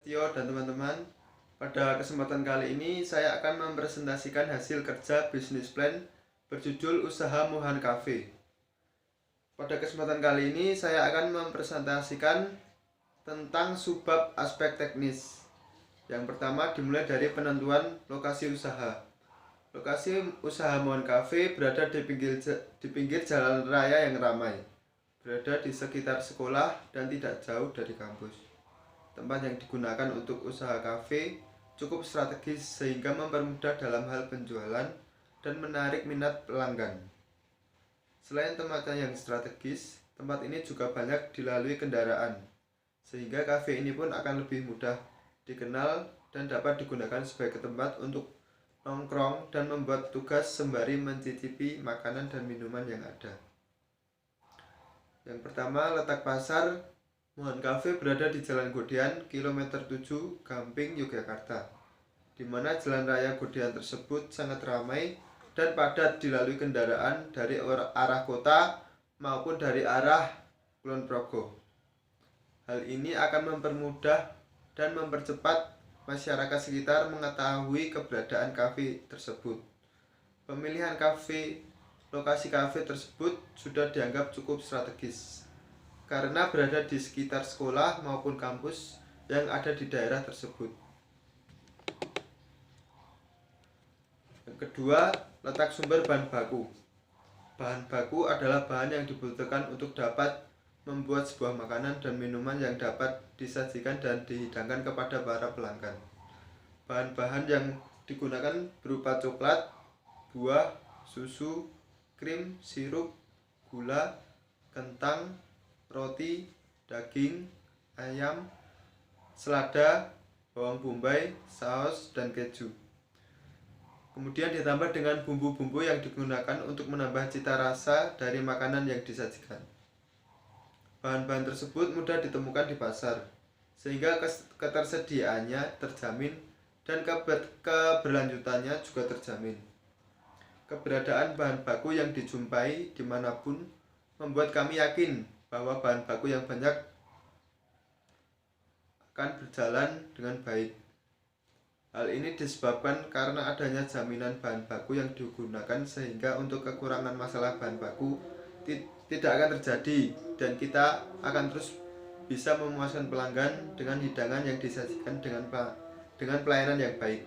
Tio dan teman-teman. Pada kesempatan kali ini saya akan mempresentasikan hasil kerja bisnis plan berjudul Usaha Mohan Cafe. Pada kesempatan kali ini saya akan mempresentasikan tentang subbab aspek teknis. Yang pertama dimulai dari penentuan lokasi usaha. Lokasi usaha Mohan Cafe berada di pinggir jalan raya yang ramai, berada di sekitar sekolah dan tidak jauh dari kampus. Tempat yang digunakan untuk usaha kafe cukup strategis sehingga mempermudah dalam hal penjualan dan menarik minat pelanggan. Selain tempatnya yang strategis, tempat ini juga banyak dilalui kendaraan, sehingga kafe ini pun akan lebih mudah dikenal dan dapat digunakan sebagai tempat untuk nongkrong dan membuat tugas sembari mencicipi makanan dan minuman yang ada. Yang pertama, letak pasar Mohan Cafe berada di Jalan Godean, kilometer 7, Gamping, Yogyakarta, di mana jalan raya Godean tersebut sangat ramai dan padat dilalui kendaraan dari arah kota maupun dari arah Kulon Progo. Hal ini akan mempermudah dan mempercepat masyarakat sekitar mengetahui keberadaan kafe tersebut. Pemilihan lokasi kafe tersebut sudah dianggap cukup strategis karena berada di sekitar sekolah maupun kampus yang ada di daerah tersebut. Yang kedua, letak sumber bahan baku. Bahan baku adalah bahan yang dibutuhkan untuk dapat membuat sebuah makanan dan minuman yang dapat disajikan dan dihidangkan kepada para pelanggan. Bahan-bahan yang digunakan berupa coklat, buah, susu, krim, sirup, gula, kentang, roti, daging, ayam, selada, bawang bombay, saus, dan keju. Kemudian ditambah dengan bumbu-bumbu yang digunakan untuk menambah cita rasa dari makanan yang disajikan. Bahan-bahan tersebut mudah ditemukan di pasar, sehingga ketersediaannya terjamin dan keberlanjutannya juga terjamin. Keberadaan bahan baku yang dijumpai dimanapun membuat kami yakin bahwa bahan baku yang banyak akan berjalan dengan baik. Hal ini disebabkan karena adanya jaminan bahan baku yang digunakan, sehingga untuk kekurangan masalah bahan baku tidak akan terjadi dan kita akan terus bisa memuaskan pelanggan dengan hidangan yang disajikan dengan pelayanan yang baik.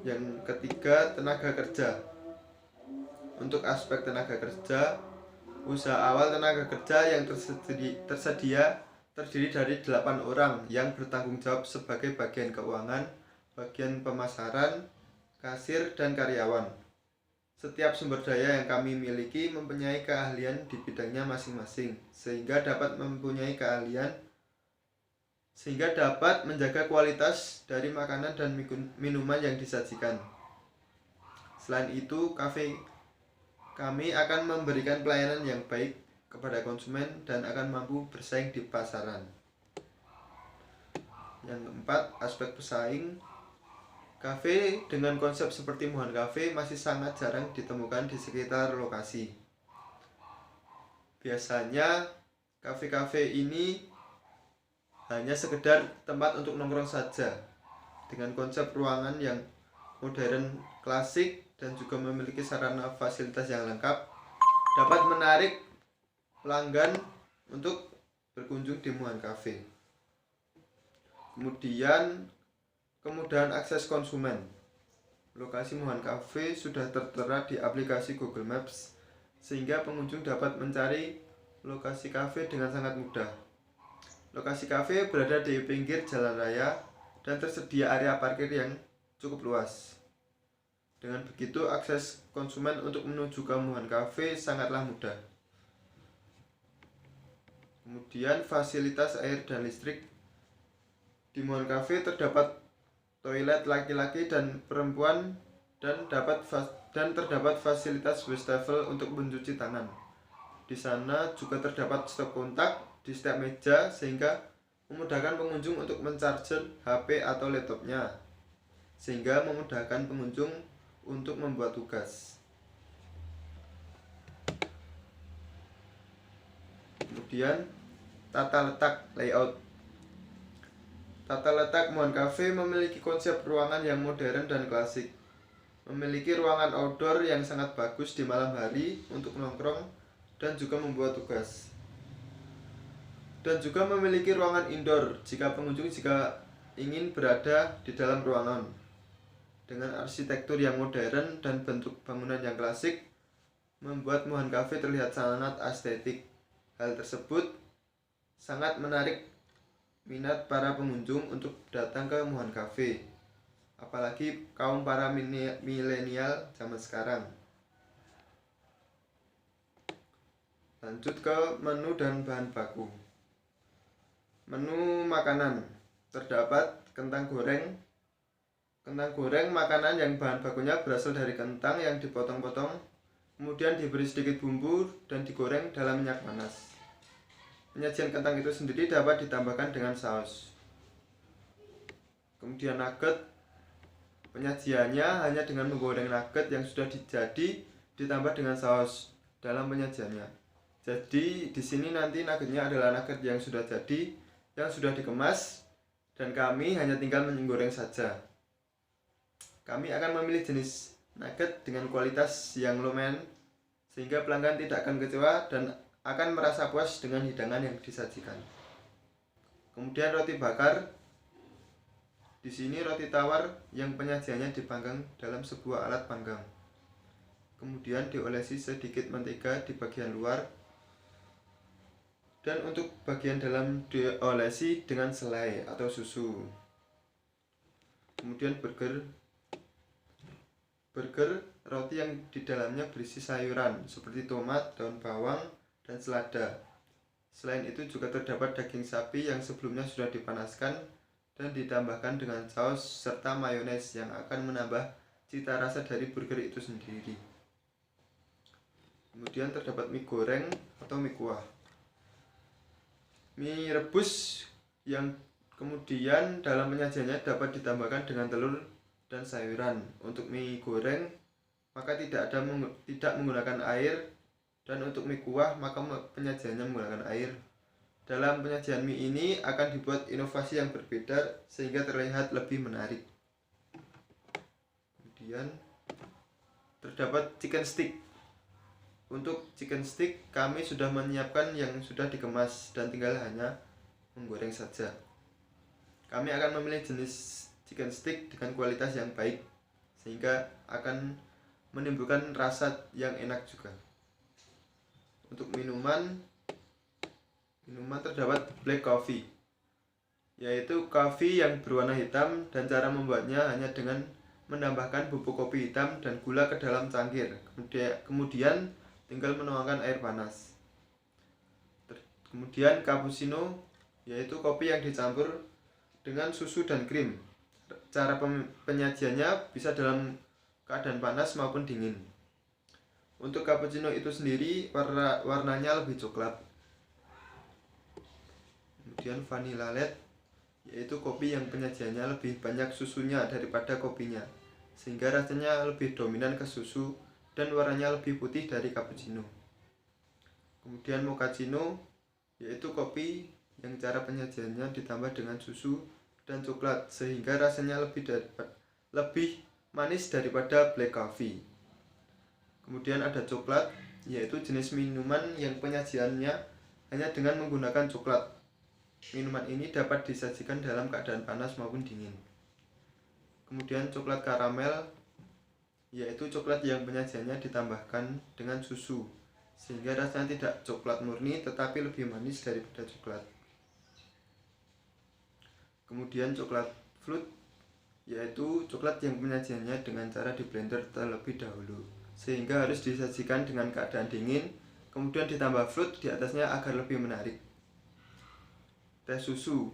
Yang ketiga, tenaga kerja. Untuk aspek tenaga kerja, usaha awal tenaga kerja yang tersedia terdiri dari 8 orang yang bertanggung jawab sebagai bagian keuangan, bagian pemasaran, kasir, dan karyawan. Setiap sumber daya yang kami miliki mempunyai keahlian di bidangnya masing-masing, sehingga dapat menjaga kualitas dari makanan dan minuman yang disajikan. Selain itu, kami akan memberikan pelayanan yang baik kepada konsumen dan akan mampu bersaing di pasaran. Yang keempat, aspek pesaing. Kafe dengan konsep seperti Mohan Cafe masih sangat jarang ditemukan di sekitar lokasi. Biasanya kafe-kafe ini hanya sekedar tempat untuk nongkrong saja, dengan konsep ruangan yang modern klasik dan juga memiliki sarana fasilitas yang lengkap, dapat menarik pelanggan untuk berkunjung di Mohan Cafe. Kemudian, kemudahan akses konsumen. Lokasi Mohan Cafe sudah tertera di aplikasi Google Maps, sehingga pengunjung dapat mencari lokasi kafe dengan sangat mudah. Lokasi kafe berada di pinggir jalan raya dan tersedia area parkir yang cukup luas. Dengan begitu, akses konsumen untuk menuju ke Mohan Cafe sangatlah mudah. Kemudian, fasilitas air dan listrik. Di Mohan Cafe terdapat toilet laki-laki dan perempuan dan terdapat fasilitas wastafel untuk mencuci tangan. Di sana juga terdapat stop kontak di setiap meja, sehingga memudahkan pengunjung untuk mencarger HP atau laptopnya, sehingga memudahkan pengunjung untuk membuat tugas. Kemudian Tata letak layout. Tata letak Mohan Cafe memiliki konsep ruangan yang modern dan klasik. Memiliki ruangan outdoor yang sangat bagus di malam hari untuk nongkrong dan juga membuat tugas. Dan juga memiliki ruangan indoor jika pengunjung ingin berada di dalam ruangan. Dengan arsitektur yang modern dan bentuk bangunan yang klasik, membuat Mohan Cafe terlihat sangat estetik. Hal tersebut sangat menarik minat para pengunjung untuk datang ke Mohan Cafe, apalagi kaum para milenial zaman sekarang. Lanjut ke menu dan bahan baku. Menu makanan. Terdapat kentang goreng. Kentang goreng makanan yang bahan bakunya berasal dari kentang yang dipotong-potong, kemudian diberi sedikit bumbu dan digoreng dalam minyak panas. Penyajian kentang itu sendiri dapat ditambahkan dengan saus. Kemudian nugget. Penyajiannya hanya dengan menggoreng nugget yang sudah jadi ditambah dengan saus dalam penyajiannya. Jadi di sini nanti nuggetnya adalah nugget yang sudah jadi, yang sudah dikemas, dan kami hanya tinggal menggoreng saja. Kami akan memilih jenis nugget dengan kualitas yang lumayan sehingga pelanggan tidak akan kecewa dan akan merasa puas dengan hidangan yang disajikan. Kemudian roti bakar. Di sini roti tawar yang penyajiannya dipanggang dalam sebuah alat panggang. Kemudian diolesi sedikit mentega di bagian luar. Dan untuk bagian dalam diolesi dengan selai atau susu. Kemudian burger, roti yang di dalamnya berisi sayuran seperti tomat, daun bawang, dan selada. Selain itu juga terdapat daging sapi yang sebelumnya sudah dipanaskan dan ditambahkan dengan saus serta mayones yang akan menambah cita rasa dari burger itu sendiri. Kemudian terdapat mie goreng atau mie kuah. Mie rebus yang kemudian dalam penyajiannya dapat ditambahkan dengan telur dan sayuran. Untuk mie goreng maka tidak menggunakan air, dan untuk mie kuah maka penyajiannya menggunakan air. Dalam penyajian mie ini akan dibuat inovasi yang berbeda sehingga terlihat lebih menarik. Kemudian terdapat chicken stick. Untuk chicken stick kami sudah menyiapkan yang sudah dikemas dan tinggal hanya menggoreng saja. Kami akan memilih jenis chicken stick dengan kualitas yang baik sehingga akan menimbulkan rasa yang enak juga. Untuk minuman terdapat black coffee, yaitu kopi yang berwarna hitam, dan cara membuatnya hanya dengan menambahkan bubuk kopi hitam dan gula ke dalam cangkir. Kemudian tinggal menuangkan air panas. Kemudian cappuccino, yaitu kopi yang dicampur dengan susu dan krim. Cara penyajiannya bisa dalam keadaan panas maupun dingin. Untuk cappuccino itu sendiri warnanya lebih coklat. Kemudian vanilla latte, yaitu kopi yang penyajiannya lebih banyak susunya daripada kopinya, sehingga rasanya lebih dominan ke susu dan warnanya lebih putih dari cappuccino. Kemudian mochaccino, yaitu kopi yang cara penyajiannya ditambah dengan susu dan coklat sehingga rasanya lebih manis daripada black coffee. Kemudian ada coklat, yaitu jenis minuman yang penyajiannya hanya dengan menggunakan coklat. Minuman ini dapat disajikan dalam keadaan panas maupun dingin. Kemudian coklat karamel, yaitu coklat yang penyajiannya ditambahkan dengan susu sehingga rasanya tidak coklat murni tetapi lebih manis daripada coklat. Kemudian coklat flute, yaitu coklat yang penyajiannya dengan cara di blender terlebih dahulu sehingga harus disajikan dengan keadaan dingin, kemudian ditambah flute di atasnya agar lebih menarik. Teh susu,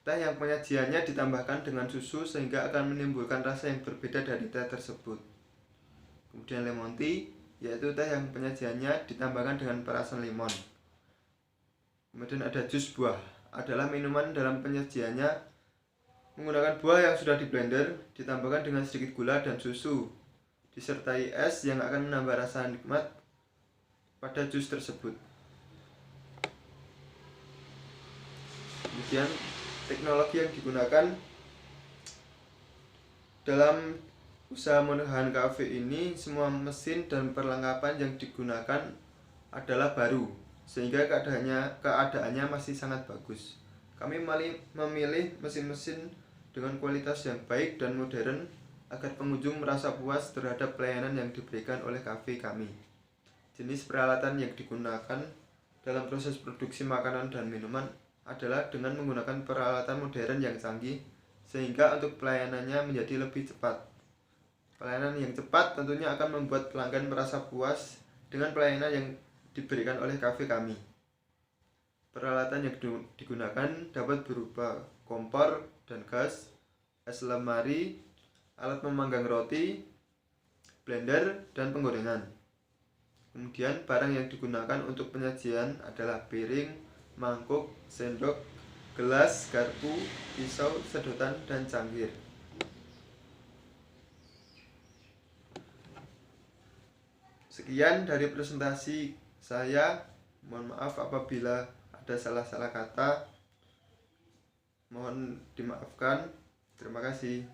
teh yang penyajiannya ditambahkan dengan susu sehingga akan menimbulkan rasa yang berbeda dari teh tersebut. Kemudian lemon tea, yaitu teh yang penyajiannya ditambahkan dengan perasan limon. Kemudian ada jus buah, adalah minuman dalam penyajiannya menggunakan buah yang sudah di blender ditambahkan dengan sedikit gula dan susu, disertai es yang akan menambah rasa nikmat pada jus tersebut. Kemudian teknologi yang digunakan dalam usaha Monohan Cafe ini, semua mesin dan perlengkapan yang digunakan adalah baru, sehingga keadaannya masih sangat bagus. Kami memilih mesin-mesin dengan kualitas yang baik dan modern agar pengunjung merasa puas terhadap pelayanan yang diberikan oleh kafe kami. Jenis peralatan yang digunakan dalam proses produksi makanan dan minuman adalah dengan menggunakan peralatan modern yang canggih, sehingga untuk pelayanannya menjadi lebih cepat. Pelayanan yang cepat tentunya akan membuat pelanggan merasa puas dengan pelayanan yang diberikan oleh kafe kami. Peralatan yang digunakan dapat berupa kompor dan gas, es lemari, alat memanggang roti, blender, dan penggorengan. Kemudian barang yang digunakan untuk penyajian adalah piring, mangkuk, sendok, gelas, garpu, pisau, sedotan, dan cangkir. Sekian dari presentasi saya. Mohon maaf apabila ada salah-salah kata. Mohon dimaafkan. Terima kasih.